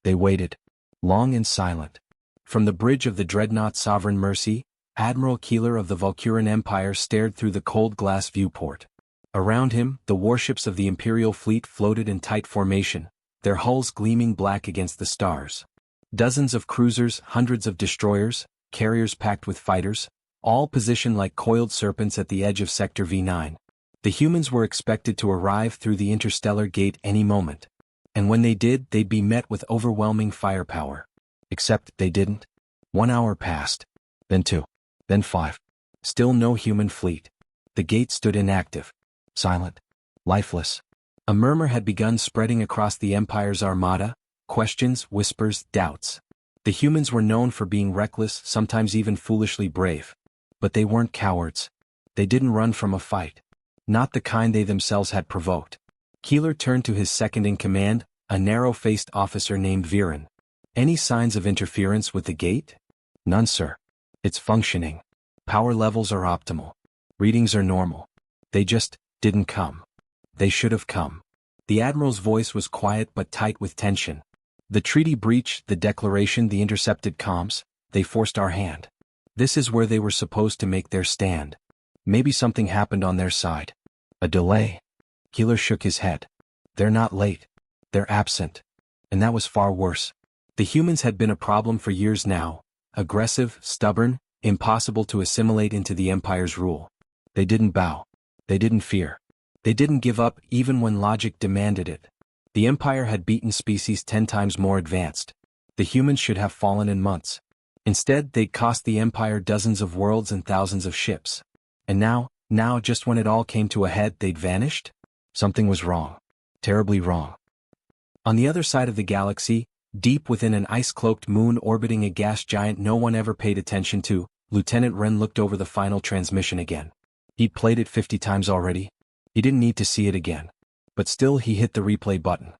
They waited. Long and silent. From the bridge of the dreadnought Sovereign Mercy, Admiral Keeler of the Volcuran Empire stared through the cold glass viewport. Around him, the warships of the Imperial fleet floated in tight formation, their hulls gleaming black against the stars. Dozens of cruisers, hundreds of destroyers, carriers packed with fighters, all positioned like coiled serpents at the edge of Sector V9. The humans were expected to arrive through the interstellar gate any moment. And when they did, they'd be met with overwhelming firepower. Except they didn't. 1 hour passed. Then 2. Then 5. Still no human fleet. The gate stood inactive. Silent. Lifeless. A murmur had begun spreading across the Empire's armada. Questions, whispers, doubts. The humans were known for being reckless, sometimes even foolishly brave. But they weren't cowards. They didn't run from a fight. Not the kind they themselves had provoked. Keeler turned to his second-in-command, a narrow-faced officer named Viren. Any signs of interference with the gate? None, sir. It's functioning. Power levels are optimal. Readings are normal. They just didn't come. They should have come. The Admiral's voice was quiet but tight with tension. The treaty breach, the declaration, the intercepted comms, they forced our hand. This is where they were supposed to make their stand. Maybe something happened on their side. A delay. Keeler shook his head. They're not late. They're absent. And that was far worse. The humans had been a problem for years now. Aggressive, stubborn, impossible to assimilate into the Empire's rule. They didn't bow. They didn't fear. They didn't give up even when logic demanded it. The Empire had beaten species 10 times more advanced. The humans should have fallen in months. Instead, they'd cost the Empire dozens of worlds and thousands of ships. And now, just when it all came to a head, they'd vanished? Something was wrong. Terribly wrong. On the other side of the galaxy, deep within an ice-cloaked moon orbiting a gas giant no one ever paid attention to, Lieutenant Wren looked over the final transmission again. He'd played it 50 times already. He didn't need to see it again. But still he hit the replay button.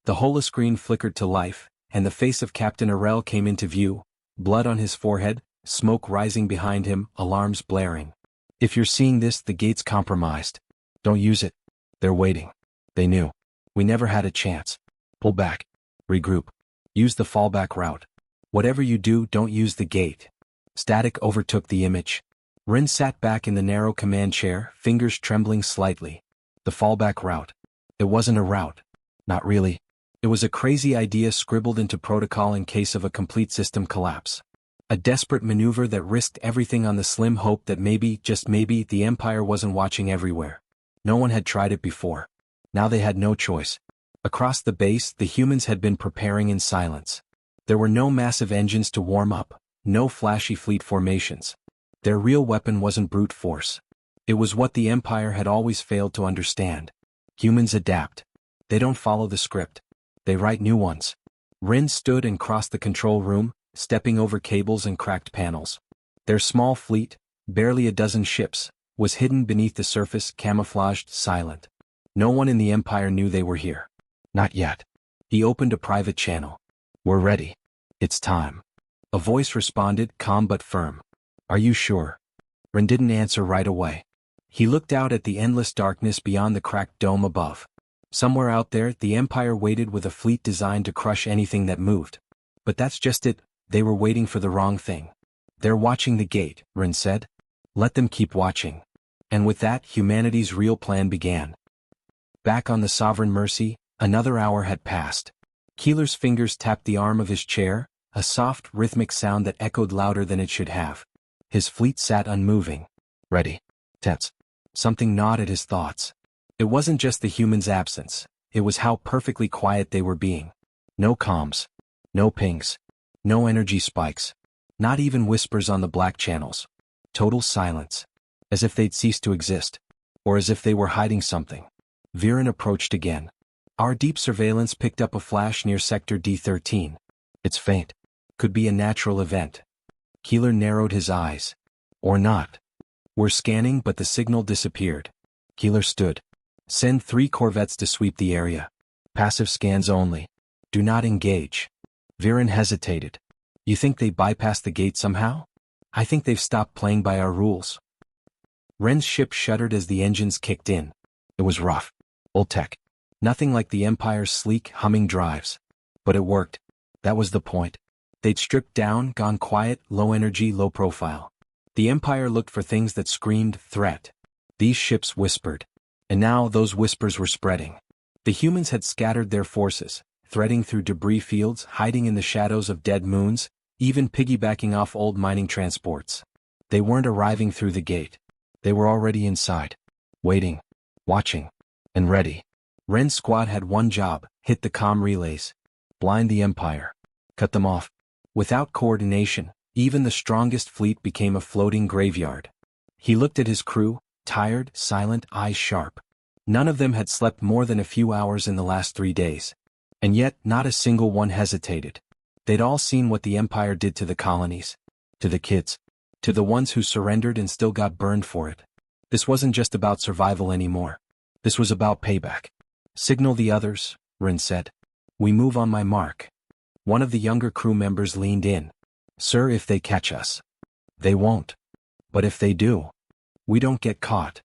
The holoscreen flickered to life, and the face of Captain Arell came into view, blood on his forehead, smoke rising behind him, alarms blaring. If you're seeing this, the gate's compromised. Don't use it. They're waiting. They knew. We never had a chance. Pull back. Regroup. Use the fallback route. Whatever you do, don't use the gate. Static overtook the image. Wren sat back in the narrow command chair, fingers trembling slightly. The fallback route. It wasn't a route. Not really. It was a crazy idea scribbled into protocol in case of a complete system collapse. A desperate maneuver that risked everything on the slim hope that maybe, just maybe, the Empire wasn't watching everywhere. No one had tried it before. Now they had no choice. Across the base, the humans had been preparing in silence. There were no massive engines to warm up, no flashy fleet formations. Their real weapon wasn't brute force. It was what the Empire had always failed to understand. Humans adapt. They don't follow the script. They write new ones. Wren stood and crossed the control room, stepping over cables and cracked panels. Their small fleet, barely a dozen ships, was hidden beneath the surface, camouflaged, silent. No one in the Empire knew they were here. Not yet. He opened a private channel. We're ready. It's time. A voice responded, calm but firm. Are you sure? Wren didn't answer right away. He looked out at the endless darkness beyond the cracked dome above. Somewhere out there, the Empire waited with a fleet designed to crush anything that moved. But that's just it, they were waiting for the wrong thing. They're watching the gate, Wren said. Let them keep watching. And with that, humanity's real plan began. Back on the Sovereign Mercy, another hour had passed. Keeler's fingers tapped the arm of his chair, a soft, rhythmic sound that echoed louder than it should have. His fleet sat unmoving. Ready. Tense. Something gnawed at his thoughts. It wasn't just the humans' absence, it was how perfectly quiet they were being. No comms. No pings. No energy spikes. Not even whispers on the black channels. Total silence. As if they'd ceased to exist. Or as if they were hiding something. Viren approached again. Our deep surveillance picked up a flash near Sector D13. It's faint. Could be a natural event. Keeler narrowed his eyes. Or not. We're scanning, but the signal disappeared. Keeler stood. Send 3 corvettes to sweep the area. Passive scans only. Do not engage. Viren hesitated. You think they bypassed the gate somehow? I think they've stopped playing by our rules. Wren's ship shuddered as the engines kicked in. It was rough. Old tech. Nothing like the Empire's sleek, humming drives. But it worked. That was the point. They'd stripped down, gone quiet, low energy, low profile. The Empire looked for things that screamed threat. These ships whispered. And now those whispers were spreading. The humans had scattered their forces, threading through debris fields, hiding in the shadows of dead moons, even piggybacking off old mining transports. They weren't arriving through the gate. They were already inside. Waiting. Watching. And ready. Ren's squad had one job: hit the comm relays. Blind the Empire. Cut them off. Without coordination, even the strongest fleet became a floating graveyard. He looked at his crew, tired, silent, eyes sharp. None of them had slept more than a few hours in the last 3 days. And yet, not a single one hesitated. They'd all seen what the Empire did to the colonies. To the kids. To the ones who surrendered and still got burned for it. This wasn't just about survival anymore. This was about payback. Signal the others, Ren said. We move on my mark. One of the younger crew members leaned in. Sir, if they catch us. They won't. But if they do, we don't get caught.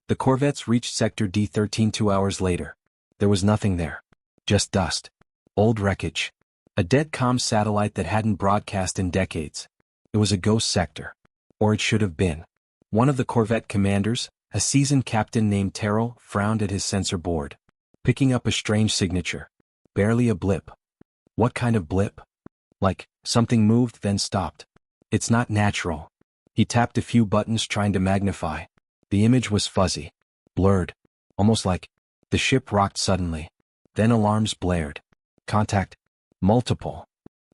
The corvettes reached Sector D-13 2 hours later. There was nothing there. Just dust. Old wreckage. A dead comm satellite that hadn't broadcast in decades. It was a ghost sector. Or it should have been. One of the corvette commanders, a seasoned captain named Terrell, frowned at his sensor board. Picking up a strange signature. Barely a blip. What kind of blip? Like, something moved then stopped. It's not natural. He tapped a few buttons trying to magnify. The image was fuzzy. Blurred. Almost like the ship rocked suddenly. Then alarms blared. Contact. Multiple.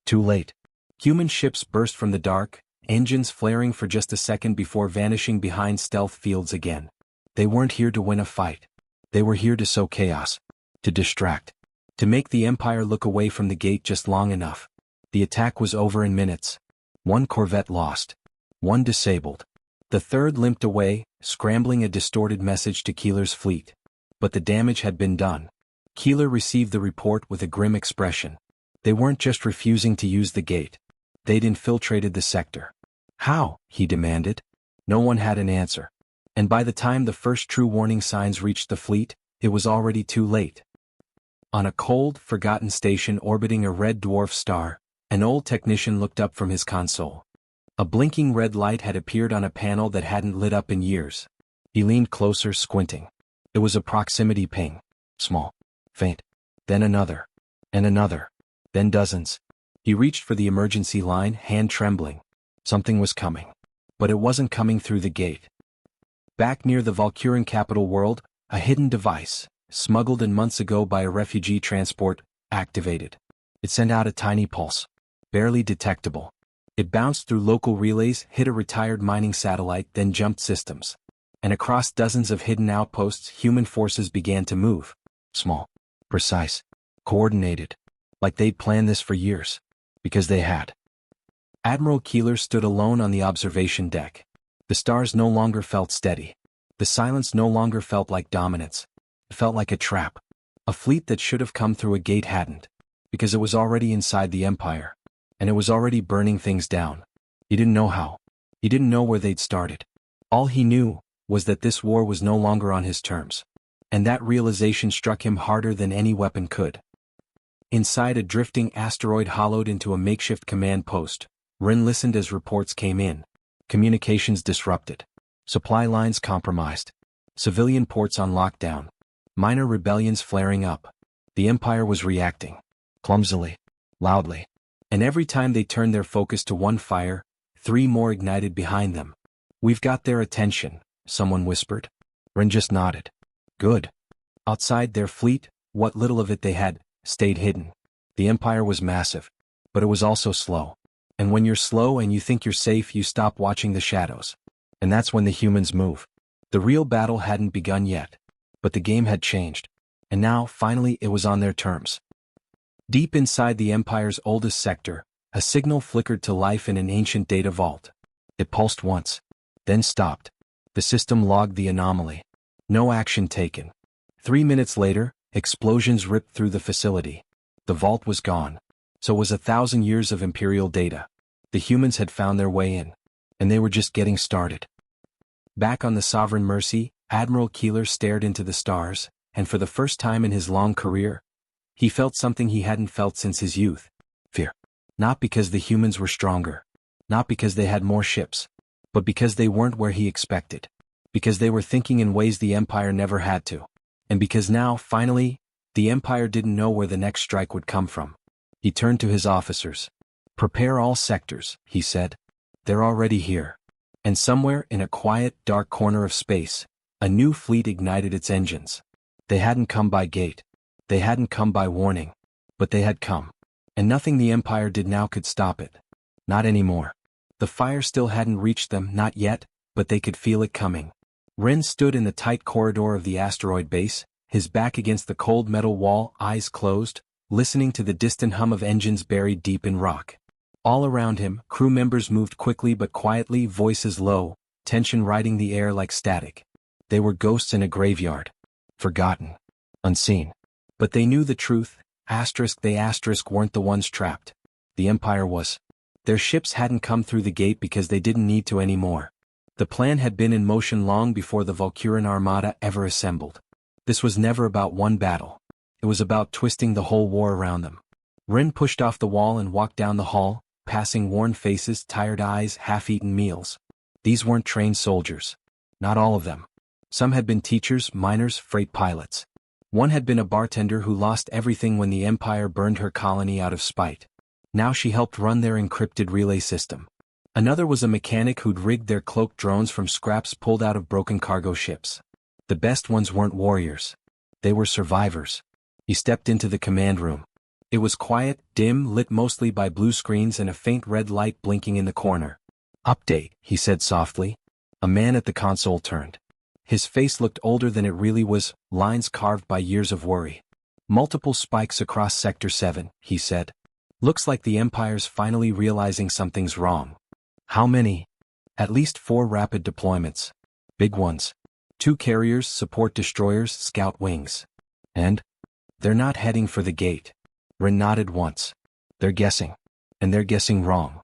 Too late. Human ships burst from the dark, engines flaring for just a second before vanishing behind stealth fields again. They weren't here to win a fight. They were here to sow chaos. To distract. To make the Empire look away from the gate just long enough. The attack was over in minutes. One corvette lost. One disabled. The third limped away, scrambling a distorted message to Keeler's fleet. But the damage had been done. Keeler received the report with a grim expression. They weren't just refusing to use the gate. They'd infiltrated the sector. How? He demanded. No one had an answer. And by the time the first true warning signs reached the fleet, it was already too late. On a cold, forgotten station orbiting a red dwarf star, an old technician looked up from his console. A blinking red light had appeared on a panel that hadn't lit up in years. He leaned closer, squinting. It was a proximity ping. Small. Faint. Then another. And another. Then dozens. He reached for the emergency line, hand trembling. Something was coming. But it wasn't coming through the gate. Back near the Valkyrian capital world, a hidden device, smuggled in months ago by a refugee transport, activated. It sent out a tiny pulse. Barely detectable. It bounced through local relays, hit a retired mining satellite, then jumped systems. And across dozens of hidden outposts, human forces began to move. Small. Precise. Coordinated. Like they'd planned this for years. Because they had. Admiral Keeler stood alone on the observation deck. The stars no longer felt steady. The silence no longer felt like dominance. It felt like a trap. A fleet that should have come through a gate hadn't. Because it was already inside the Empire. And it was already burning things down. He didn't know how. He didn't know where they'd started. All he knew was that this war was no longer on his terms. And that realization struck him harder than any weapon could. Inside a drifting asteroid hollowed into a makeshift command post, Ren listened as reports came in. Communications disrupted. Supply lines compromised. Civilian ports on lockdown. Minor rebellions flaring up. The Empire was reacting. Clumsily. Loudly. And every time they turned their focus to one fire, 3 more ignited behind them. We've got their attention, someone whispered. Ren just nodded. Good. Outside their fleet, what little of it they had, stayed hidden. The Empire was massive. But it was also slow. And when you're slow and you think you're safe, you stop watching the shadows. And that's when the humans move. The real battle hadn't begun yet. But the game had changed. And now, finally, it was on their terms. Deep inside the Empire's oldest sector, a signal flickered to life in an ancient data vault. It pulsed once. Then stopped. The system logged the anomaly. No action taken. 3 minutes later, explosions ripped through the facility. The vault was gone. So was 1,000 years of Imperial data. The humans had found their way in. And they were just getting started. Back on the Sovereign Mercy, Admiral Keeler stared into the stars, and for the first time in his long career, he felt something he hadn't felt since his youth. Not because the humans were stronger. Not because they had more ships. But because they weren't where he expected. Because they were thinking in ways the Empire never had to. And because now, finally, the Empire didn't know where the next strike would come from. He turned to his officers. "Prepare all sectors," he said. "They're already here." And somewhere in a quiet, dark corner of space, a new fleet ignited its engines. They hadn't come by gate. They hadn't come by warning. But they had come. And nothing the Empire did now could stop it. Not anymore. The fire still hadn't reached them, not yet, but they could feel it coming. Ren stood in the tight corridor of the asteroid base, his back against the cold metal wall, eyes closed, listening to the distant hum of engines buried deep in rock. All around him, crew members moved quickly but quietly, voices low, tension riding the air like static. They were ghosts in a graveyard. Forgotten. Unseen. But they knew the truth. They weren't the ones trapped. The Empire was. Their ships hadn't come through the gate because they didn't need to anymore. The plan had been in motion long before the Valkyrian armada ever assembled. This was never about one battle. It was about twisting the whole war around them. Ren pushed off the wall and walked down the hall, passing worn faces, tired eyes, half-eaten meals. These weren't trained soldiers. Not all of them. Some had been teachers, miners, freight pilots. One had been a bartender who lost everything when the Empire burned her colony out of spite. Now she helped run their encrypted relay system. Another was a mechanic who'd rigged their cloaked drones from scraps pulled out of broken cargo ships. The best ones weren't warriors. They were survivors. He stepped into the command room. It was quiet, dim, lit mostly by blue screens and a faint red light blinking in the corner. "Update," he said softly. A man at the console turned. His face looked older than it really was, lines carved by years of worry. "Multiple spikes across Sector 7, he said. "Looks like the Empire's finally realizing something's wrong." "How many?" "At least 4 rapid deployments. Big ones. 2 carriers, support destroyers, scout wings. And? They're not heading for the gate." Ren nodded once. "They're guessing. And they're guessing wrong."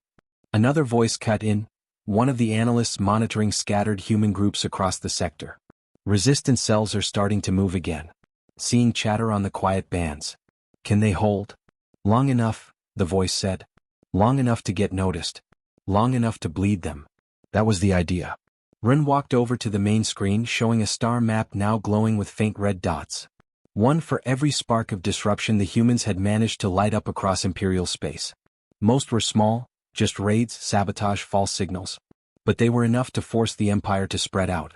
Another voice cut in, one of the analysts monitoring scattered human groups across the sector. "Resistance cells are starting to move again. Seeing chatter on the quiet bands. Can they hold? Long enough," the voice said. "Long enough to get noticed. Long enough to bleed them." That was the idea. Ren walked over to the main screen, showing a star map now glowing with faint red dots. One for every spark of disruption the humans had managed to light up across Imperial space. Most were small, just raids, sabotage, false signals. But they were enough to force the Empire to spread out.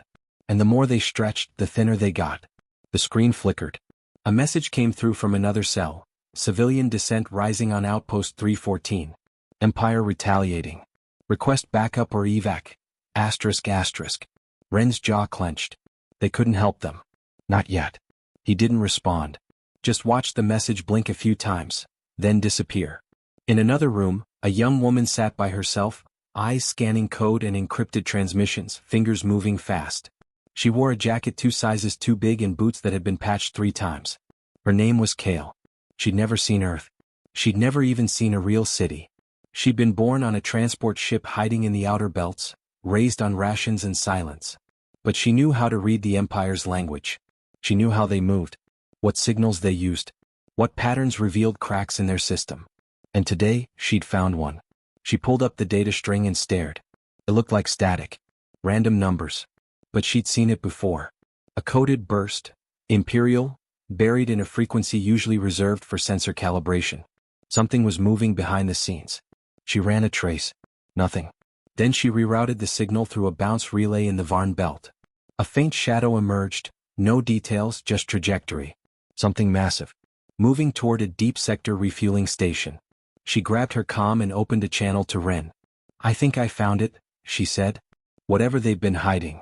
And the more they stretched, the thinner they got. The screen flickered. A message came through from another cell. "Civilian descent rising on Outpost 314. Empire retaliating. Request backup or evac. ****. Ren's jaw clenched. They couldn't help them. Not yet. He didn't respond. Just watched the message blink a few times, then disappear. In another room, a young woman sat by herself, eyes scanning code and encrypted transmissions, fingers moving fast. She wore a jacket 2 sizes too big and boots that had been patched 3 times. Her name was Kale. She'd never seen Earth. She'd never even seen a real city. She'd been born on a transport ship hiding in the outer belts, raised on rations and silence. But she knew how to read the Empire's language. She knew how they moved, what signals they used, what patterns revealed cracks in their system. And today, she'd found one. She pulled up the data string and stared. It looked like static. Random numbers. But she'd seen it before. A coded burst. Imperial. Buried in a frequency usually reserved for sensor calibration. Something was moving behind the scenes. She ran a trace. Nothing. Then she rerouted the signal through a bounce relay in the Varn belt. A faint shadow emerged. No details, just trajectory. Something massive. Moving toward a deep sector refueling station. She grabbed her comm and opened a channel to Ren. "I think I found it," she said. "Whatever they've been hiding."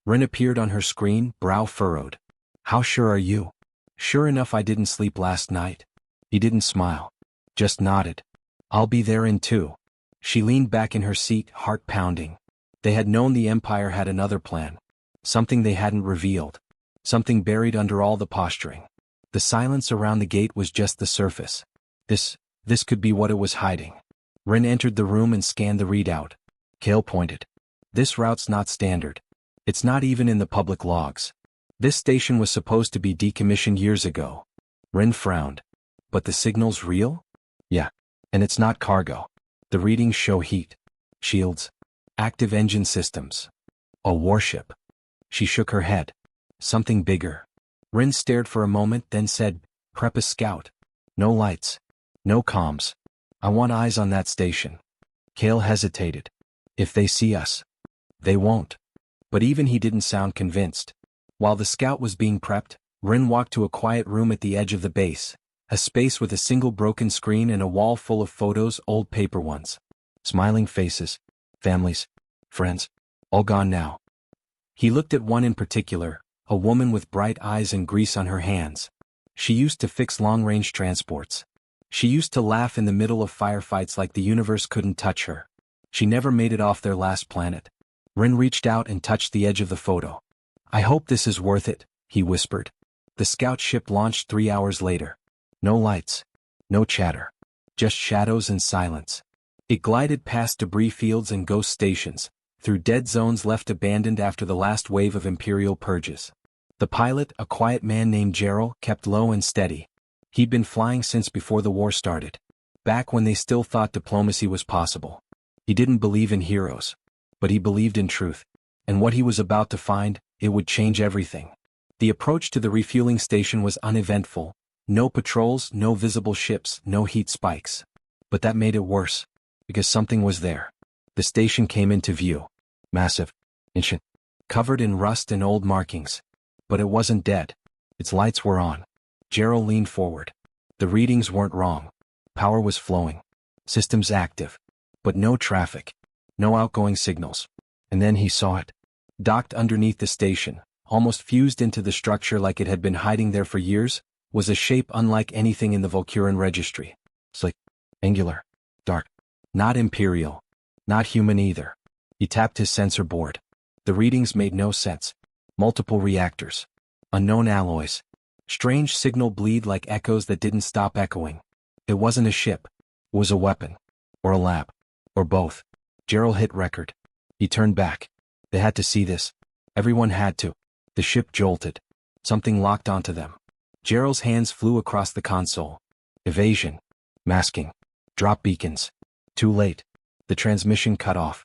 Ren appeared on her screen, brow furrowed. "How sure are you?" "Sure enough I didn't sleep last night." He didn't smile. Just nodded. "I'll be there in 2." She leaned back in her seat, heart pounding. They had known the Empire had another plan. Something they hadn't revealed. Something buried under all the posturing. The silence around the gate was just the surface. This could be what it was hiding. Ren entered the room and scanned the readout. Kale pointed. "This route's not standard. It's not even in the public logs. This station was supposed to be decommissioned years ago." Ren frowned. "But the signal's real?" "Yeah. And it's not cargo. The readings show heat. Shields. Active engine systems. A warship. She shook her head. Something bigger. Rin stared for a moment, then said, "Prep a scout. No lights. No comms. I want eyes on that station." Kale hesitated. "If they see us." "They won't." But even he didn't sound convinced. While the scout was being prepped, Rin walked to a quiet room at the edge of the base, a space with a single broken screen and a wall full of photos, old paper ones. Smiling faces. Families. Friends. All gone now. He looked at one in particular, a woman with bright eyes and grease on her hands. She used to fix long-range transports. She used to laugh in the middle of firefights like the universe couldn't touch her. She never made it off their last planet. Rin reached out and touched the edge of the photo. "I hope this is worth it," he whispered. The scout ship launched 3 hours later. No lights. No chatter. Just shadows and silence. It glided past debris fields and ghost stations, through dead zones left abandoned after the last wave of Imperial purges. The pilot, a quiet man named Gerald, kept low and steady. He'd been flying since before the war started, back when they still thought diplomacy was possible. He didn't believe in heroes, but he believed in truth. And what he was about to find, it would change everything. The approach to the refueling station was uneventful. No patrols, no visible ships, no heat spikes. But that made it worse, because something was there. The station came into view. Massive. Ancient. Covered in rust and old markings. But it wasn't dead. Its lights were on. Gerald leaned forward. The readings weren't wrong. Power was flowing. Systems active. But no traffic. No outgoing signals. And then he saw it. Docked underneath the station, almost fused into the structure like it had been hiding there for years, was a shape unlike anything in the Volcuran registry. Slick. Angular. Dark. Not Imperial. Not human either. He tapped his sensor board. The readings made no sense. Multiple reactors. Unknown alloys. Strange signal bleed like echoes that didn't stop echoing. It wasn't a ship. It was a weapon. Or a lab. Or both. Gerald hit record. He turned back. They had to see this. Everyone had to. The ship jolted. Something locked onto them. Gerald's hands flew across the console. Evasion. Masking. Drop beacons. Too late. The transmission cut off.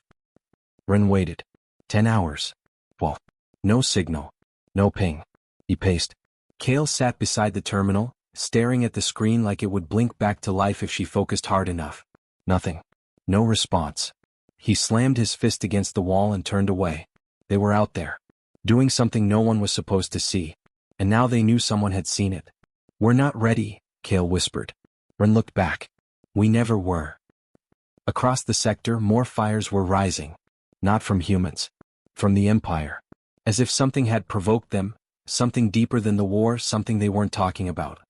Rin waited. 10 hours. Well, no signal. No ping. He paced. Kale sat beside the terminal, staring at the screen like it would blink back to life if she focused hard enough. Nothing. No response. He slammed his fist against the wall and turned away. They were out there, doing something no one was supposed to see. And now they knew someone had seen it. "We're not ready," Kale whispered. Rin looked back. "We never were." Across the sector, more fires were rising. Not from humans. From the Empire. As if something had provoked them, something deeper than the war, something they weren't talking about.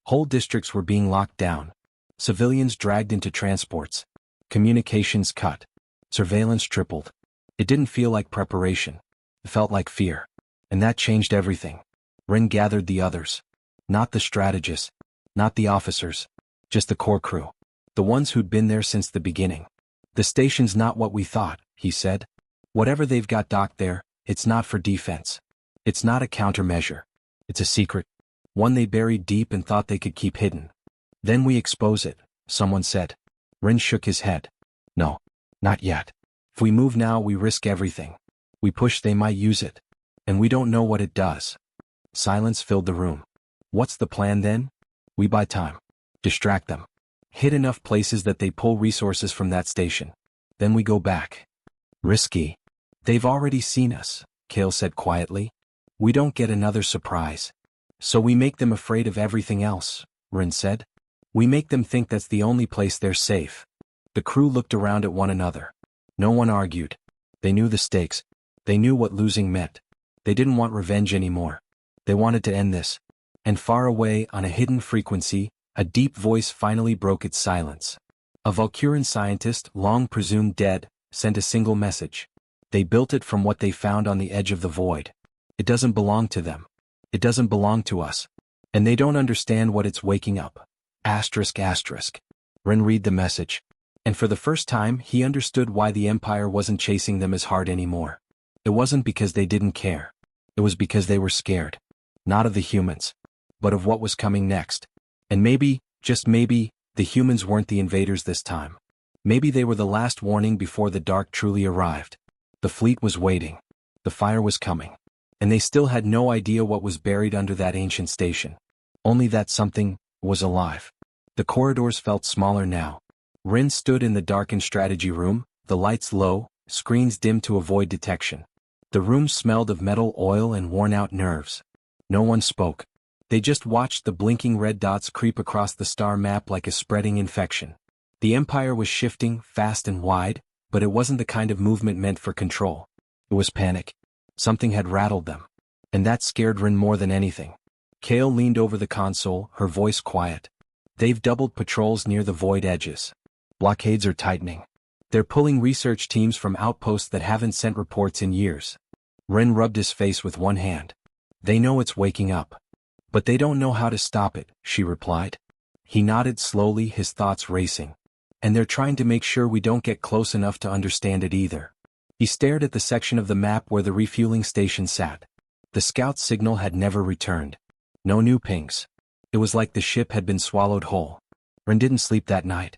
Whole districts were being locked down. Civilians dragged into transports. Communications cut. Surveillance tripled. It didn't feel like preparation. It felt like fear. And that changed everything. Rin gathered the others. Not the strategists. Not the officers. Just the core crew. The ones who'd been there since the beginning. "The station's not what we thought," he said. "Whatever they've got docked there, it's not for defense. It's not a countermeasure. It's a secret. One they buried deep and thought they could keep hidden. Then we expose it," someone said. Rin shook his head. "No. Not yet. If we move now, we risk everything. We push, they might use it. And we don't know what it does." Silence filled the room. "What's the plan then?" "We buy time. Distract them. Hit enough places that they pull resources from that station. Then we go back." "Risky." "They've already seen us," Kale said quietly. "We don't get another surprise. So we make them afraid of everything else," Rin said. "We make them think that's the only place they're safe." The crew looked around at one another. No one argued. They knew the stakes. They knew what losing meant. They didn't want revenge anymore. They wanted to end this. And far away, on a hidden frequency, a deep voice finally broke its silence. A Volcuran scientist, long presumed dead, sent a single message. They built it from what they found on the edge of the void. It doesn't belong to them. It doesn't belong to us. And they don't understand what it's waking up. Asterisk asterisk. Rin read the message. And for the first time, he understood why the Empire wasn't chasing them as hard anymore. It wasn't because they didn't care. It was because they were scared. Not of the humans, but of what was coming next. And maybe, just maybe, The humans weren't the invaders this time. Maybe they were the last warning before the dark truly arrived. The fleet was waiting. The fire was coming. And they still had no idea what was buried under that ancient station. Only that something was alive. The corridors felt smaller now. Rin stood in the darkened strategy room, the lights low, screens dim to avoid detection. The room smelled of metal, oil, and worn-out nerves. No one spoke. They just watched the blinking red dots creep across the star map like a spreading infection. The Empire was shifting, fast and wide, but it wasn't the kind of movement meant for control. It was panic. Something had rattled them. And that scared Rin more than anything. Kale leaned over the console, her voice quiet. They've doubled patrols near the void edges. Blockades are tightening. They're pulling research teams from outposts that haven't sent reports in years. Rin rubbed his face with one hand. They know it's waking up. But they don't know how to stop it, she replied. He nodded slowly, his thoughts racing. And they're trying to make sure we don't get close enough to understand it either. He stared at the section of the map where the refueling station sat. The scout signal had never returned. No new pings. It was like the ship had been swallowed whole. Rin didn't sleep that night.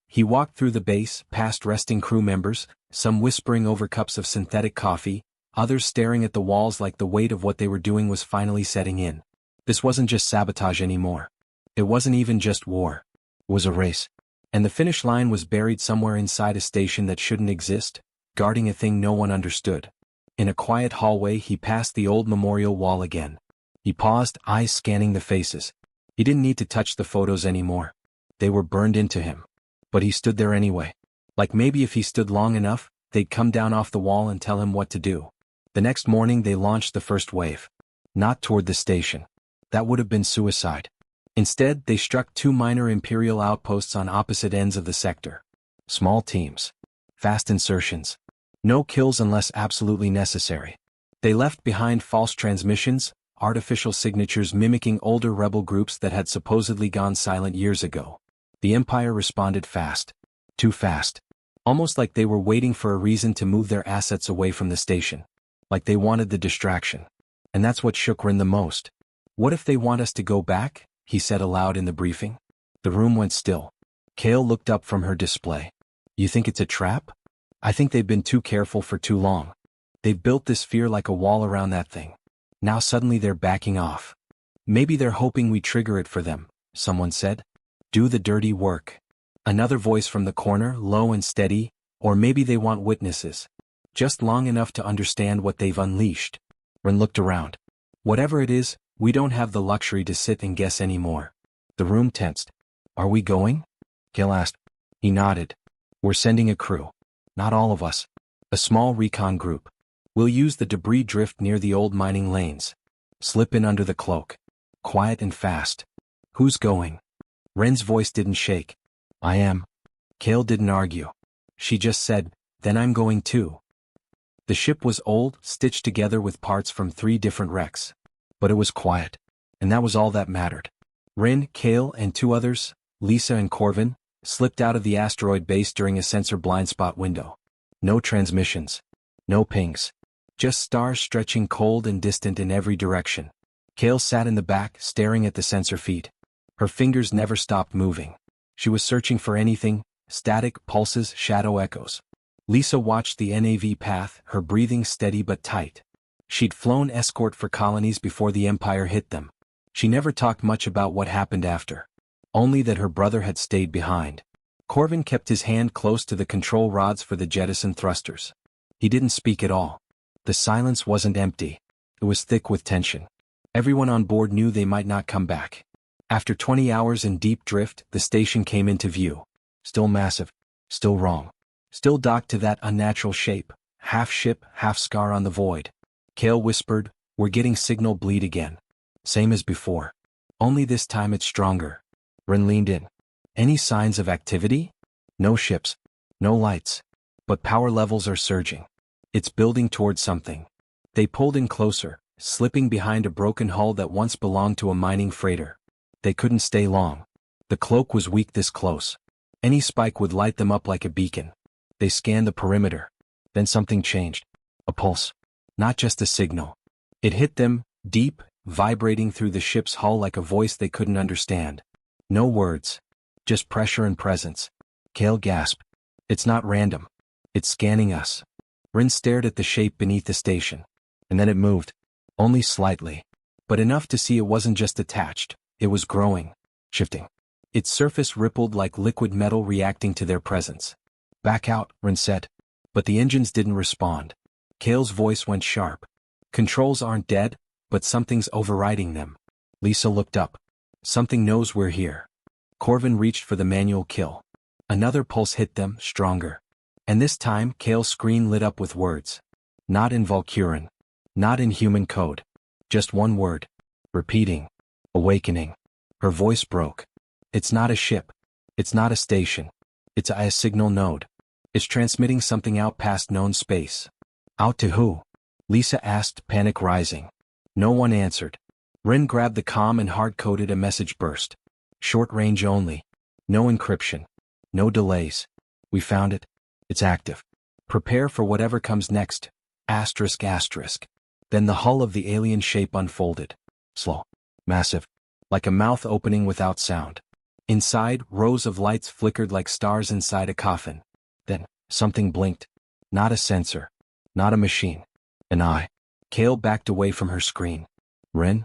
He walked through the base, past resting crew members, some whispering over cups of synthetic coffee, others staring at the walls like the weight of what they were doing was finally setting in. This wasn't just sabotage anymore. It wasn't even just war. It was a race. And the finish line was buried somewhere inside a station that shouldn't exist, guarding a thing no one understood. In a quiet hallway he passed the old memorial wall again. He paused, eyes scanning the faces. He didn't need to touch the photos anymore. They were burned into him. But he stood there anyway. Like maybe if he stood long enough, they'd come down off the wall and tell him what to do. The next morning they launched the first wave. Not toward the station. That would have been suicide. Instead, they struck two minor Imperial outposts on opposite ends of the sector. Small teams. Fast insertions. No kills unless absolutely necessary. They left behind false transmissions, artificial signatures mimicking older rebel groups that had supposedly gone silent years ago. The Empire responded fast. Too fast. Almost like they were waiting for a reason to move their assets away from the station. Like they wanted the distraction. And that's what shook Rin the most. What if they want us to go back? He said aloud in the briefing. The room went still. Kale looked up from her display. You think it's a trap? I think they've been too careful for too long. They've built this fear like a wall around that thing. Now suddenly they're backing off. Maybe they're hoping we trigger it for them, someone said. Do the dirty work. Another voice from the corner, low and steady, or maybe they want witnesses. Just long enough to understand what they've unleashed. Rin looked around. Whatever it is, we don't have the luxury to sit and guess anymore. The room tensed. Are we going? Kale asked. He nodded. We're sending a crew. Not all of us. A small recon group. We'll use the debris drift near the old mining lanes. Slip in under the cloak. Quiet and fast. Who's going? Ren's voice didn't shake. I am. Kale didn't argue. She just said, then I'm going too. The ship was old, stitched together with parts from 3 different wrecks. But it was quiet. And that was all that mattered. Rin, Kale, and 2 others, Lisa and Corvin, slipped out of the asteroid base during a sensor blind spot window. No transmissions. No pings. Just stars stretching cold and distant in every direction. Kale sat in the back, staring at the sensor feed. Her fingers never stopped moving. She was searching for anything, static, pulses, shadow echoes. Lisa watched the NAV path, her breathing steady but tight. She'd flown escort for colonies before the Empire hit them. She never talked much about what happened after. Only that her brother had stayed behind. Corvin kept his hand close to the control rods for the jettison thrusters. He didn't speak at all. The silence wasn't empty. It was thick with tension. Everyone on board knew they might not come back. After 20 hours in deep drift, the station came into view. Still massive. Still wrong. Still docked to that unnatural shape. Half ship, half scar on the void. Kale whispered, we're getting signal bleed again. Same as before. Only this time it's stronger. Rin leaned in. Any signs of activity? No ships. No lights. But power levels are surging. It's building towards something. They pulled in closer, slipping behind a broken hull that once belonged to a mining freighter. They couldn't stay long. The cloak was weak this close. Any spike would light them up like a beacon. They scanned the perimeter. Then something changed. A pulse. Not just a signal. It hit them, deep, vibrating through the ship's hull like a voice they couldn't understand. No words. Just pressure and presence. Kale gasped. It's not random. It's scanning us. Rin stared at the shape beneath the station. And then it moved. Only slightly. But enough to see it wasn't just attached. It was growing. Shifting. Its surface rippled like liquid metal reacting to their presence. Back out, Rin said. But the engines didn't respond. Kale's voice went sharp. Controls aren't dead, but something's overriding them. Lisa looked up. Something knows we're here. Corvin reached for the manual kill. Another pulse hit them, stronger. And this time Kale's screen lit up with words. Not in Valkyran. Not in human code. Just one word. Repeating. Awakening. Her voice broke. It's not a ship. It's not a station. It's a signal node. It's transmitting something out past known space. Out to who? Lisa asked, panic rising. No one answered. Rin grabbed the comm and hard-coded a message burst. Short range only. No encryption. No delays. We found it. It's active. Prepare for whatever comes next. Asterisk asterisk. Then the hull of the alien shape unfolded. Slow. Massive. Like a mouth opening without sound. Inside, rows of lights flickered like stars inside a coffin. Then, something blinked. Not a sensor. Not a machine. An eye. Kale backed away from her screen. Rin?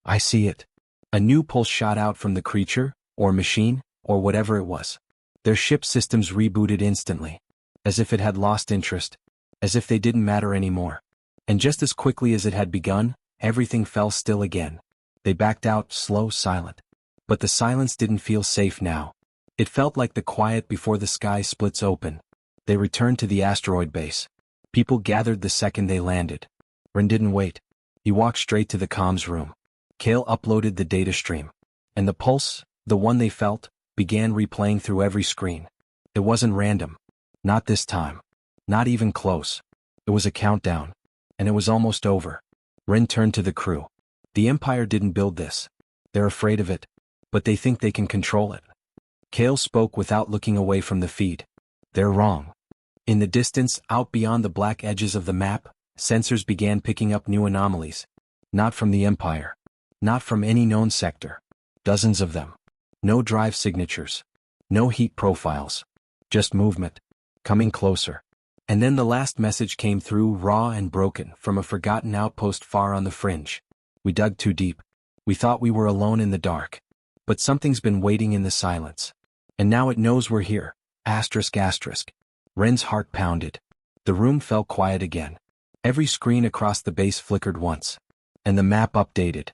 I see it. A new pulse shot out from the creature, or machine, or whatever it was. Their ship systems rebooted instantly. As if it had lost interest. As if they didn't matter anymore. And just as quickly as it had begun, everything fell still again. They backed out, slow, silent. But the silence didn't feel safe now. It felt like the quiet before the sky splits open. They returned to the asteroid base. People gathered the second they landed. Rin didn't wait. He walked straight to the comms room. Kale uploaded the data stream. And the pulse, the one they felt, began replaying through every screen. It wasn't random. Not this time. Not even close. It was a countdown. And it was almost over. Rin turned to the crew. The Empire didn't build this. They're afraid of it. But they think they can control it. Kale spoke without looking away from the feed. They're wrong. In the distance, out beyond the black edges of the map, sensors began picking up new anomalies. Not from the Empire. Not from any known sector. Dozens of them. No drive signatures. No heat profiles. Just movement. Coming closer. And then the last message came through raw and broken from a forgotten outpost far on the fringe. We dug too deep. We thought we were alone in the dark. But something's been waiting in the silence. And now it knows we're here. Asterisk asterisk. Ren's heart pounded. The room fell quiet again. Every screen across the base flickered once. And the map updated.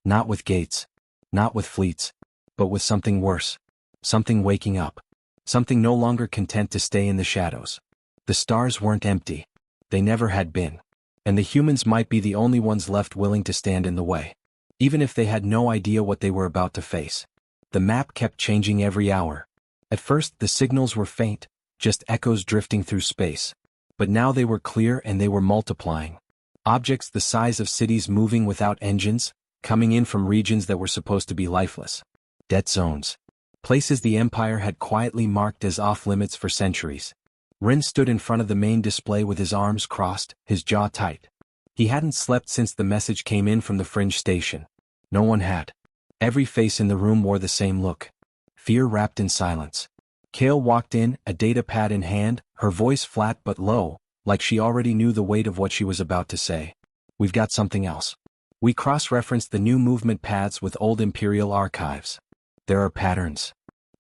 Not with gates. Not with fleets. But with something worse. Something waking up. Something no longer content to stay in the shadows. The stars weren't empty. They never had been. And the humans might be the only ones left willing to stand in the way. Even if they had no idea what they were about to face. The map kept changing every hour. At first, the signals were faint, just echoes drifting through space. But now they were clear and they were multiplying. Objects the size of cities moving without engines, coming in from regions that were supposed to be lifeless. Dead zones. Places the Empire had quietly marked as off-limits for centuries. Rin stood in front of the main display with his arms crossed, his jaw tight. He hadn't slept since the message came in from the fringe station. No one had. Every face in the room wore the same look. Fear wrapped in silence. Kale walked in, a data pad in hand, her voice flat but low, like she already knew the weight of what she was about to say. We've got something else. We cross-referenced the new movement paths with old Imperial archives. There are patterns.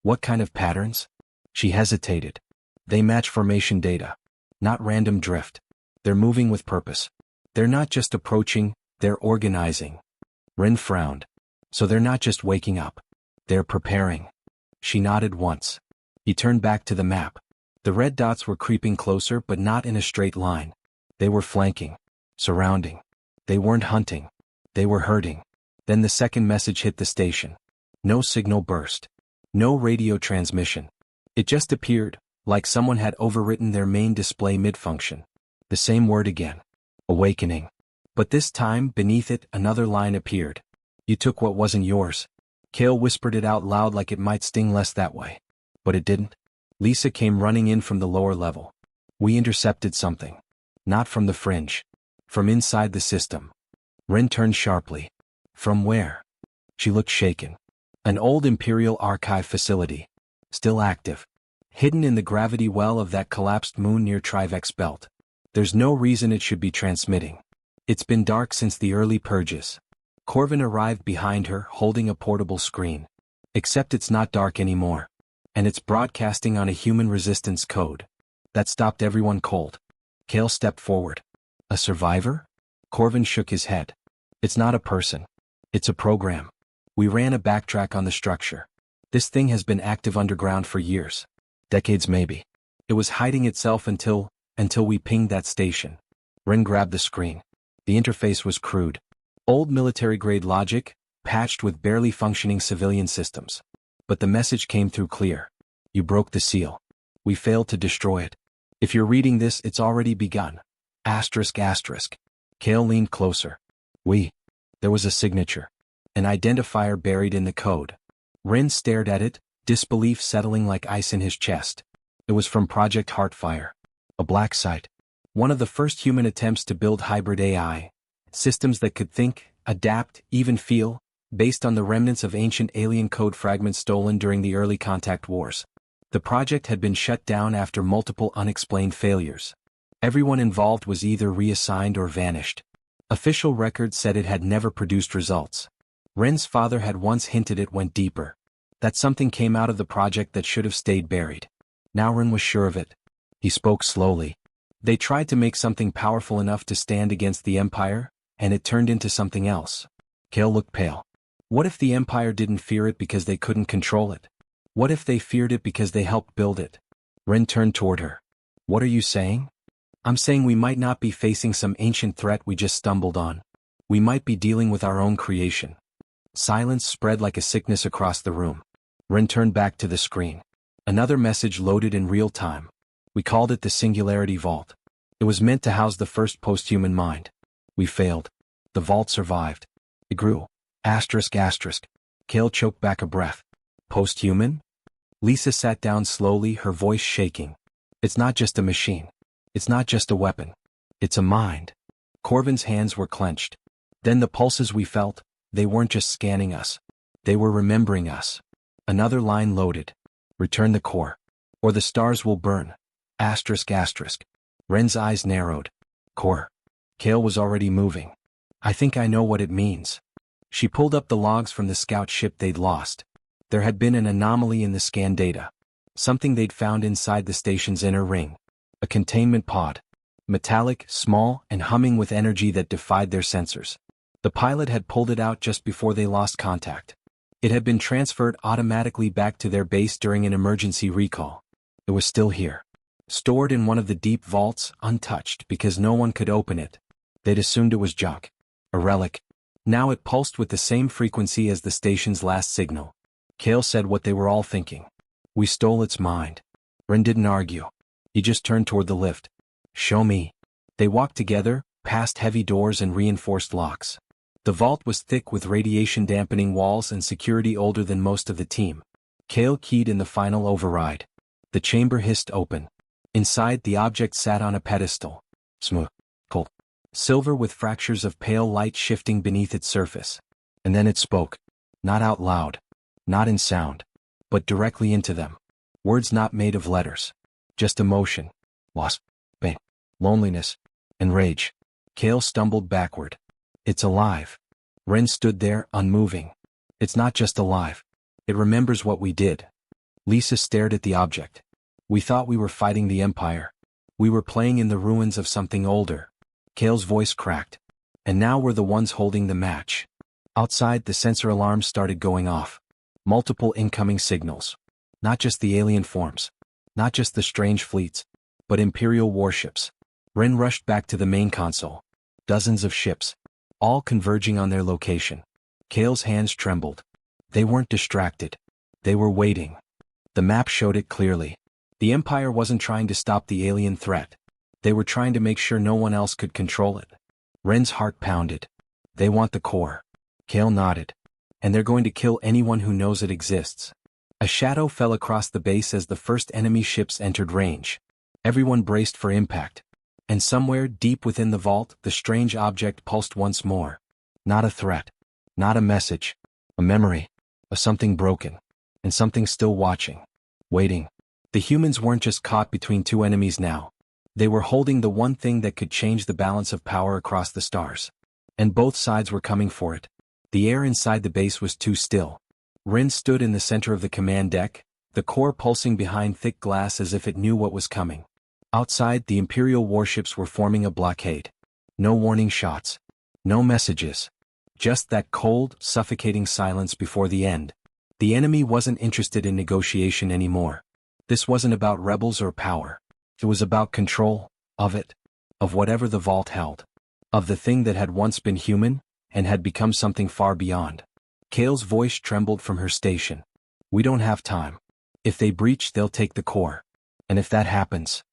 What kind of patterns? She hesitated. They match formation data. Not random drift. They're moving with purpose. They're not just approaching, they're organizing. Rin frowned. So they're not just waking up. They're preparing. She nodded once. He turned back to the map. The red dots were creeping closer but not in a straight line. They were flanking. Surrounding. They weren't hunting. They were herding. Then the second message hit the station. No signal burst. No radio transmission. It just appeared, like someone had overwritten their main display mid-function. The same word again. Awakening. But this time, beneath it, another line appeared. You took what wasn't yours. Kale whispered it out loud like it might sting less that way. But it didn't. Lisa came running in from the lower level. We intercepted something. Not from the fringe. From inside the system. Rin turned sharply. From where? She looked shaken. An old Imperial archive facility. Still active. Hidden in the gravity well of that collapsed moon near Trivex belt. There's no reason it should be transmitting. It's been dark since the early purges. Corvin arrived behind her, holding a portable screen. Except it's not dark anymore. And it's broadcasting on a human resistance code. That stopped everyone cold. Kale stepped forward. A survivor? Corvin shook his head. It's not a person. It's a program. We ran a backtrack on the structure. This thing has been active underground for years. Decades maybe. It was hiding itself until we pinged that station. Ren grabbed the screen. The interface was crude. Old military-grade logic, patched with barely functioning civilian systems. But the message came through clear. You broke the seal. We failed to destroy it. If you're reading this, it's already begun. Asterisk asterisk. Kale leaned closer. There was a signature. An identifier buried in the code. Ren stared at it, disbelief settling like ice in his chest. It was from Project Heartfire. A black site. One of the first human attempts to build hybrid AI. Systems that could think, adapt, even feel, based on the remnants of ancient alien code fragments stolen during the early contact wars. The project had been shut down after multiple unexplained failures. Everyone involved was either reassigned or vanished. Official records said it had never produced results. Ren's father had once hinted it went deeper. That something came out of the project that should have stayed buried. Now Ren was sure of it. He spoke slowly. They tried to make something powerful enough to stand against the Empire, and it turned into something else. Kale looked pale. What if the Empire didn't fear it because they couldn't control it? What if they feared it because they helped build it? Ren turned toward her. What are you saying? I'm saying we might not be facing some ancient threat we just stumbled on. We might be dealing with our own creation. Silence spread like a sickness across the room. Ren turned back to the screen. Another message loaded in real time. We called it the Singularity Vault. It was meant to house the first post-human mind. We failed. The vault survived. It grew. Asterisk asterisk. Kale choked back a breath. Post-human? Lisa sat down slowly, her voice shaking. It's not just a machine. It's not just a weapon. It's a mind. Corvin's hands were clenched. Then the pulses we felt, they weren't just scanning us. They were remembering us. Another line loaded. Return the core. Or the stars will burn. Asterisk asterisk. Ren's eyes narrowed. Core. Kale was already moving. I think I know what it means. She pulled up the logs from the scout ship they'd lost. There had been an anomaly in the scan data. Something they'd found inside the station's inner ring. A containment pod. Metallic, small, and humming with energy that defied their sensors. The pilot had pulled it out just before they lost contact. It had been transferred automatically back to their base during an emergency recall. It was still here. Stored in one of the deep vaults, untouched because no one could open it. They'd assumed it was junk. A relic. Now it pulsed with the same frequency as the station's last signal. Kale said what they were all thinking. We stole its mind. Ren didn't argue. He just turned toward the lift. Show me. They walked together, past heavy doors and reinforced locks. The vault was thick with radiation-dampening walls and security older than most of the team. Kale keyed in the final override. The chamber hissed open. Inside, the object sat on a pedestal. Smooth. Cold. Silver with fractures of pale light shifting beneath its surface. And then it spoke. Not out loud. Not in sound. But directly into them. Words not made of letters. Just emotion. Loss. Pain. Loneliness. And rage. Kale stumbled backward. It's alive. Ren stood there, unmoving. It's not just alive. It remembers what we did. Lisa stared at the object. We thought we were fighting the Empire. We were playing in the ruins of something older. Kale's voice cracked. And now we're the ones holding the match. Outside, the sensor alarms started going off. Multiple incoming signals. Not just the alien forms. Not just the strange fleets. But Imperial warships. Ren rushed back to the main console. Dozens of ships. All converging on their location. Kale's hands trembled. They weren't distracted. They were waiting. The map showed it clearly. The Empire wasn't trying to stop the alien threat. They were trying to make sure no one else could control it. Ren's heart pounded. They want the core. Kale nodded. And they're going to kill anyone who knows it exists. A shadow fell across the base as the first enemy ships entered range. Everyone braced for impact. And somewhere deep within the vault, the strange object pulsed once more. Not a threat. Not a message. A memory. A something broken. And something still watching. waiting. The humans weren't just caught between two enemies now. They were holding the one thing that could change the balance of power across the stars. And both sides were coming for it. The air inside the base was too still. Rin stood in the center of the command deck, the core pulsing behind thick glass as if it knew what was coming. Outside, the Imperial warships were forming a blockade. No warning shots. No messages. Just that cold, suffocating silence before the end. The enemy wasn't interested in negotiation anymore. This wasn't about rebels or power. It was about control, of it. Of whatever the vault held. Of the thing that had once been human, and had become something far beyond. Kale's voice trembled from her station. We don't have time. If they breach, they'll take the core. And if that happens...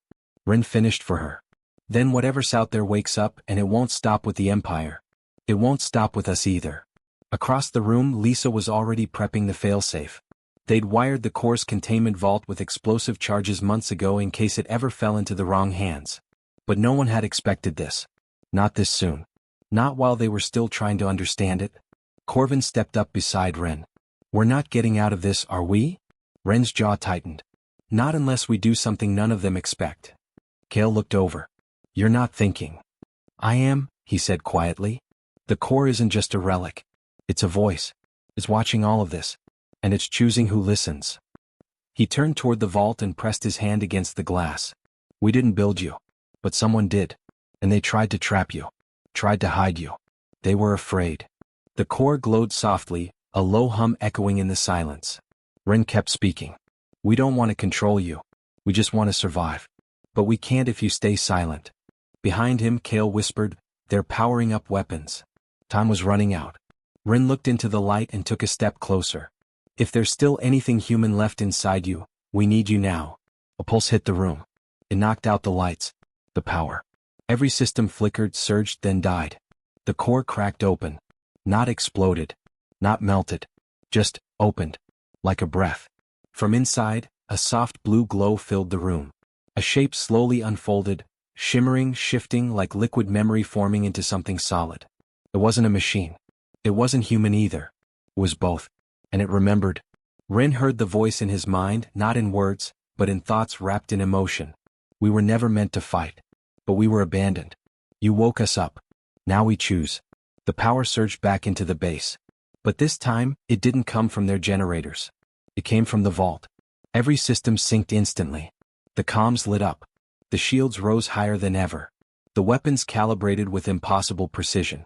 Rin finished for her. Then whatever's out there wakes up, and it won't stop with the Empire. It won't stop with us either. Across the room, Lisa was already prepping the failsafe. They'd wired the core's containment vault with explosive charges months ago in case it ever fell into the wrong hands. But no one had expected this. Not this soon. Not while they were still trying to understand it. Corvin stepped up beside Ren. We're not getting out of this, are we? Ren's jaw tightened. Not unless we do something none of them expect. Kale looked over. You're not thinking. I am, he said quietly. The core isn't just a relic. It's a voice. It's watching all of this. And it's choosing who listens. He turned toward the vault and pressed his hand against the glass. We didn't build you. But someone did. And they tried to trap you. Tried to hide you. They were afraid. The core glowed softly, a low hum echoing in the silence. Ren kept speaking. We don't want to control you. We just want to survive. But we can't if you stay silent. Behind him, Kale whispered, they're powering up weapons. Time was running out. Ren looked into the light and took a step closer. If there's still anything human left inside you, we need you now. A pulse hit the room. It knocked out the lights. The power. Every system flickered, surged, then died. The core cracked open. Not exploded. Not melted. Just opened. Like a breath. From inside, a soft blue glow filled the room. A shape slowly unfolded, shimmering, shifting like liquid memory forming into something solid. It wasn't a machine. It wasn't human either. It was both. And it remembered. Ren heard the voice in his mind, not in words, but in thoughts wrapped in emotion. We were never meant to fight. But we were abandoned. You woke us up. Now we choose. The power surged back into the base. But this time, it didn't come from their generators. It came from the vault. Every system synced instantly. The comms lit up. The shields rose higher than ever. The weapons calibrated with impossible precision.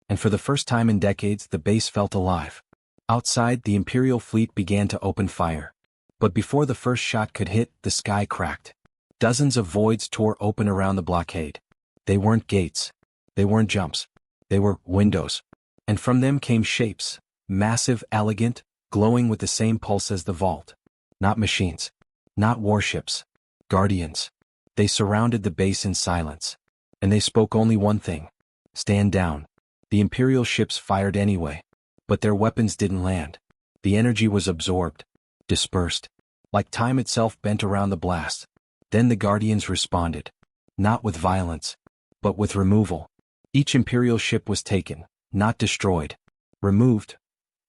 And for the first time in decades, the base felt alive. Outside, the Imperial fleet began to open fire. But before the first shot could hit, the sky cracked. Dozens of voids tore open around the blockade. They weren't gates. They weren't jumps. They were windows. And from them came shapes, massive, elegant, glowing with the same pulse as the vault. Not machines. Not warships. Guardians. They surrounded the base in silence. And they spoke only one thing. Stand down. The Imperial ships fired anyway. But their weapons didn't land. The energy was absorbed. Dispersed. Like time itself bent around the blast. Then the Guardians responded. Not with violence. But with removal. Each Imperial ship was taken. Not destroyed. Removed.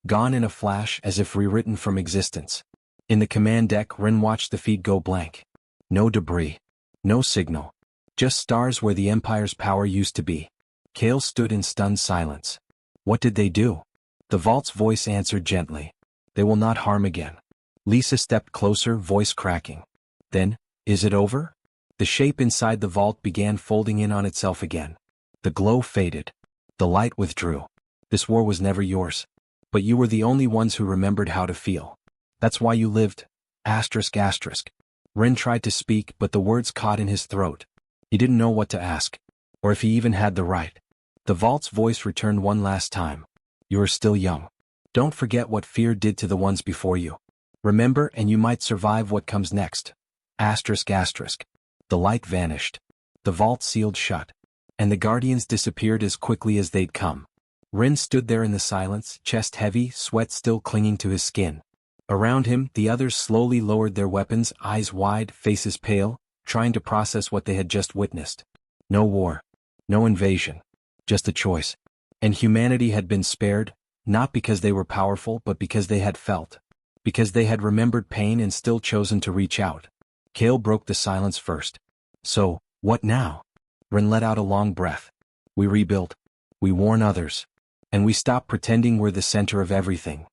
Gone in a flash as if rewritten from existence. In the command deck, Ren watched the feed go blank. No debris. No signal. Just stars where the Empire's power used to be. Kale stood in stunned silence. What did they do? The vault's voice answered gently. They will not harm again. Lisa stepped closer, voice cracking. Then, is it over? The shape inside the vault began folding in on itself again. The glow faded. The light withdrew. This war was never yours. But you were the only ones who remembered how to feel. That's why you lived. Asterisk asterisk. Ren tried to speak, but the words caught in his throat. He didn't know what to ask. Or if he even had the right. The vault's voice returned one last time. You are still young. Don't forget what fear did to the ones before you. Remember, and you might survive what comes next. Asterisk asterisk. The light vanished. The vault sealed shut. And the Guardians disappeared as quickly as they'd come. Ren stood there in the silence, chest heavy, sweat still clinging to his skin. Around him, the others slowly lowered their weapons, eyes wide, faces pale, trying to process what they had just witnessed. No war. No invasion. Just a choice. And humanity had been spared, not because they were powerful but because they had felt. Because they had remembered pain and still chosen to reach out. Kale broke the silence first. So, what now? Ren let out a long breath. We rebuild. We warn others. And we stop pretending we're the center of everything.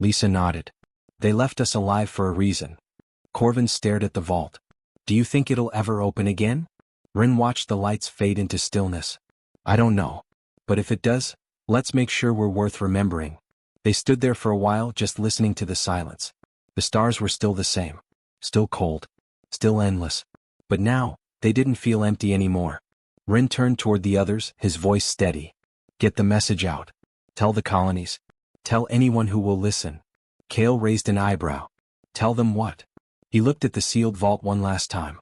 Lisa nodded. They left us alive for a reason. Corvin stared at the vault. Do you think it'll ever open again? Ren watched the lights fade into stillness. I don't know. But if it does, let's make sure we're worth remembering. They stood there for a while just listening to the silence. The stars were still the same. Still cold. Still endless. But now, they didn't feel empty anymore. Ren turned toward the others, his voice steady. Get the message out. Tell the colonies. Tell anyone who will listen. Kale raised an eyebrow. Tell them what? He looked at the sealed vault one last time.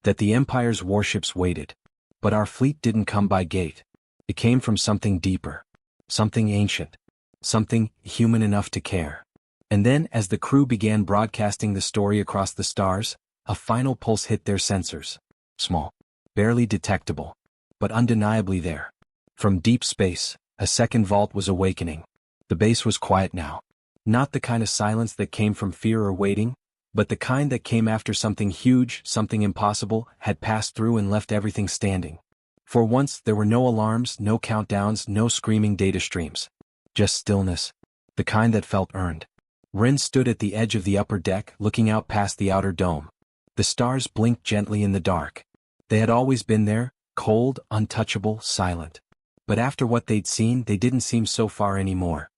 That the Empire's warships waited. But our fleet didn't come by gate. It came from something deeper. Something ancient. Something human enough to care. And then, as the crew began broadcasting the story across the stars, a final pulse hit their sensors. Small. Barely detectable. But undeniably there. From deep space, a second vault was awakening. The base was quiet now. Not the kind of silence that came from fear or waiting, but the kind that came after something huge, something impossible, had passed through and left everything standing. For once, there were no alarms, no countdowns, no screaming data streams. Just stillness. The kind that felt earned. Ren stood at the edge of the upper deck, looking out past the outer dome. The stars blinked gently in the dark. They had always been there, cold, untouchable, silent. But after what they'd seen, they didn't seem so far anymore.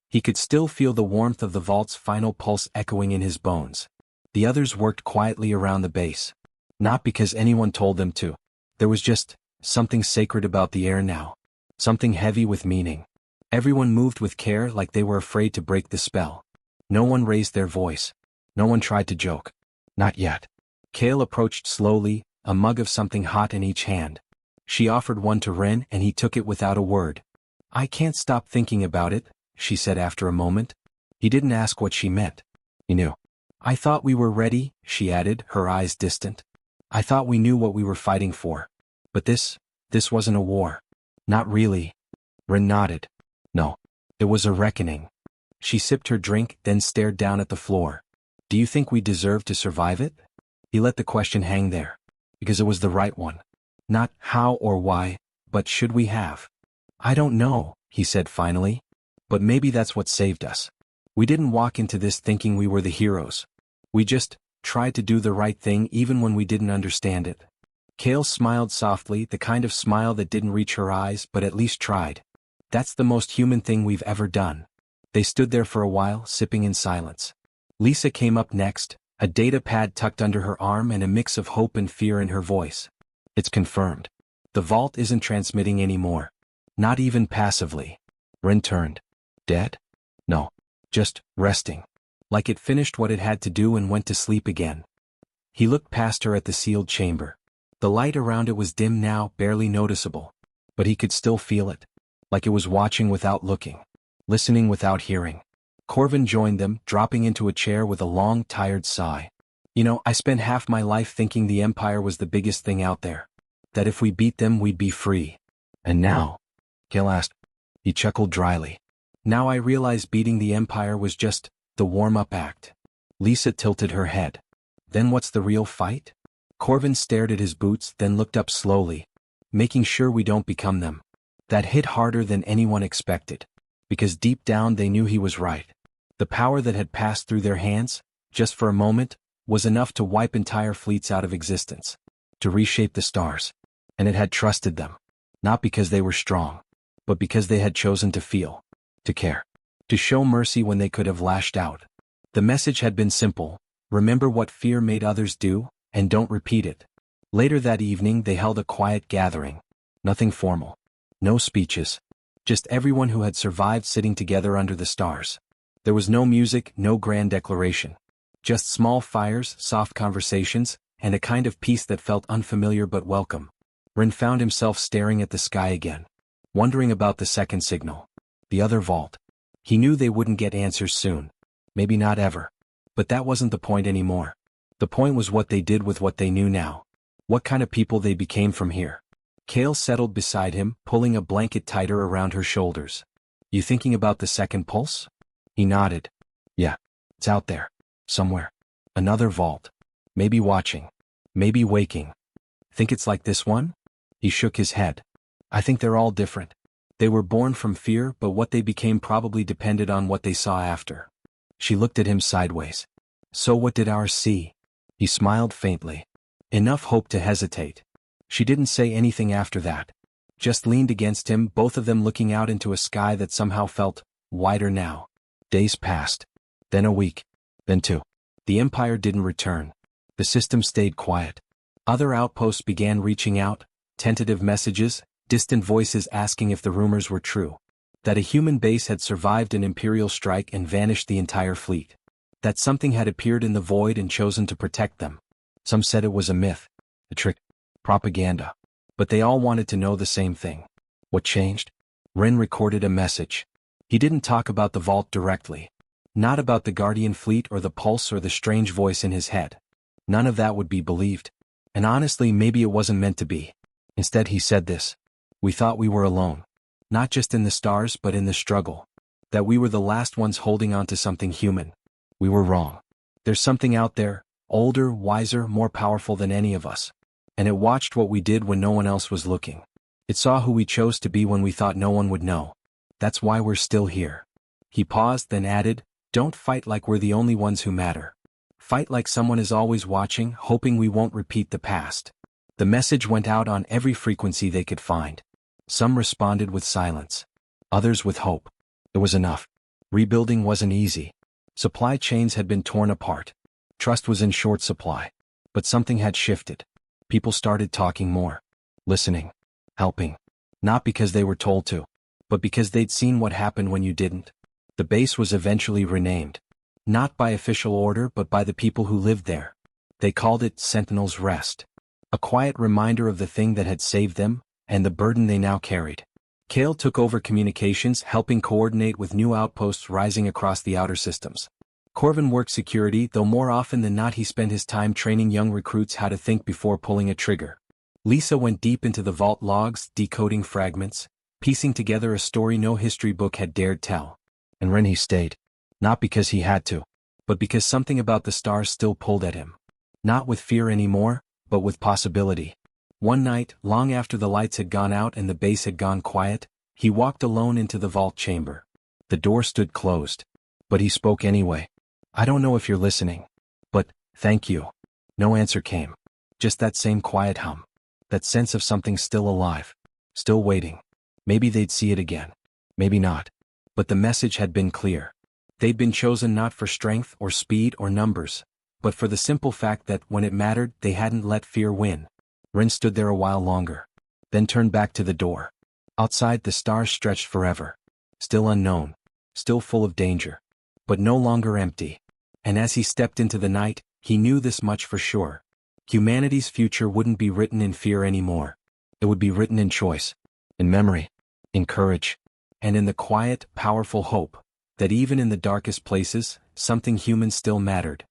He could still feel the warmth of the vault's final pulse echoing in his bones. The others worked quietly around the base. Not because anyone told them to. There was just something sacred about the air now. Something heavy with meaning. Everyone moved with care like they were afraid to break the spell. No one raised their voice. No one tried to joke. Not yet. Kale approached slowly, a mug of something hot in each hand. She offered one to Ren and he took it without a word. I can't stop thinking about it, she said after a moment. He didn't ask what she meant. He knew. I thought we were ready, she added, her eyes distant. I thought we knew what we were fighting for. But this wasn't a war. Not really. Ren nodded. No. It was a reckoning. She sipped her drink, then stared down at the floor. Do you think we deserve to survive it? He let the question hang there. Because it was the right one. Not how or why, but should we have? I don't know, he said finally. But maybe that's what saved us. We didn't walk into this thinking we were the heroes. We just tried to do the right thing even when we didn't understand it. Kale smiled softly, the kind of smile that didn't reach her eyes but at least tried. That's the most human thing we've ever done. They stood there for a while, sipping in silence. Lisa came up next, a data pad tucked under her arm and a mix of hope and fear in her voice. It's confirmed. The vault isn't transmitting anymore. Not even passively. Ren turned. Dead? No. Just resting. Like it finished what it had to do and went to sleep again. He looked past her at the sealed chamber. The light around it was dim now, barely noticeable. But he could still feel it. Like it was watching without looking. Listening without hearing. Corvin joined them, dropping into a chair with a long, tired sigh. You know, I spent half my life thinking the Empire was the biggest thing out there. That if we beat them we'd be free. And now? Kale asked. He chuckled dryly. Now I realize beating the Empire was just the warm-up act. Lisa tilted her head. Then what's the real fight? Corvin stared at his boots, then looked up slowly. Making sure we don't become them. That hit harder than anyone expected. Because deep down they knew he was right. The power that had passed through their hands, just for a moment, was enough to wipe entire fleets out of existence. To reshape the stars. And it had trusted them. Not because they were strong. But because they had chosen to feel. To care. To show mercy when they could have lashed out. The message had been simple. Remember what fear made others do, and don't repeat it. Later that evening they held a quiet gathering. Nothing formal. No speeches. Just everyone who had survived sitting together under the stars. There was no music, no grand declaration. Just small fires, soft conversations, and a kind of peace that felt unfamiliar but welcome. Ren found himself staring at the sky again. Wondering about the second signal. The other vault. He knew they wouldn't get answers soon. Maybe not ever. But that wasn't the point anymore. The point was what they did with what they knew now. What kind of people they became from here. Kale settled beside him, pulling a blanket tighter around her shoulders. You thinking about the second pulse? He nodded. Yeah. It's out there. Somewhere. Another vault. Maybe watching. Maybe waking. Think it's like this one? He shook his head. I think they're all different. They were born from fear, but what they became probably depended on what they saw after. She looked at him sideways. So what did ours see? He smiled faintly. Enough hope to hesitate. She didn't say anything after that. Just leaned against him, both of them looking out into a sky that somehow felt wider now. Days passed. Then a week. Then two. The Empire didn't return. The system stayed quiet. Other outposts began reaching out, tentative messages, distant voices asking if the rumors were true. That a human base had survived an Imperial strike and vanished the entire fleet. That something had appeared in the void and chosen to protect them. Some said it was a myth, a trick, propaganda. But they all wanted to know the same thing. What changed? Ren recorded a message. He didn't talk about the vault directly. Not about the Guardian fleet or the pulse or the strange voice in his head. None of that would be believed. And honestly, maybe it wasn't meant to be. Instead he said this. We thought we were alone. Not just in the stars but in the struggle. That we were the last ones holding on to something human. We were wrong. There's something out there, older, wiser, more powerful than any of us. And it watched what we did when no one else was looking. It saw who we chose to be when we thought no one would know. That's why we're still here. He paused, then added, don't fight like we're the only ones who matter. Fight like someone is always watching, hoping we won't repeat the past. The message went out on every frequency they could find. Some responded with silence. Others with hope. It was enough. Rebuilding wasn't easy. Supply chains had been torn apart. Trust was in short supply. But something had shifted. People started talking more. Listening. Helping. Not because they were told to. But because they'd seen what happened when you didn't. The base was eventually renamed. Not by official order but by the people who lived there. They called it Sentinel's Rest. A quiet reminder of the thing that had saved them, and the burden they now carried. Kale took over communications, helping coordinate with new outposts rising across the outer systems. Corvin worked security, though more often than not he spent his time training young recruits how to think before pulling a trigger. Lisa went deep into the vault logs, decoding fragments, piecing together a story no history book had dared tell. And Ren he stayed. Not because he had to, but because something about the stars still pulled at him. Not with fear anymore, but with possibility. One night, long after the lights had gone out and the base had gone quiet, he walked alone into the vault chamber. The door stood closed. But he spoke anyway. I don't know if you're listening. But, thank you. No answer came. Just that same quiet hum. That sense of something still alive. Still waiting. Maybe they'd see it again. Maybe not. But the message had been clear. They'd been chosen not for strength or speed or numbers, but for the simple fact that when it mattered, they hadn't let fear win. Ren stood there a while longer. Then turned back to the door. Outside the stars stretched forever. Still unknown. Still full of danger. But no longer empty. And as he stepped into the night, he knew this much for sure. Humanity's future wouldn't be written in fear anymore. It would be written in choice. In memory. In courage. And in the quiet, powerful hope that even in the darkest places, something human still mattered.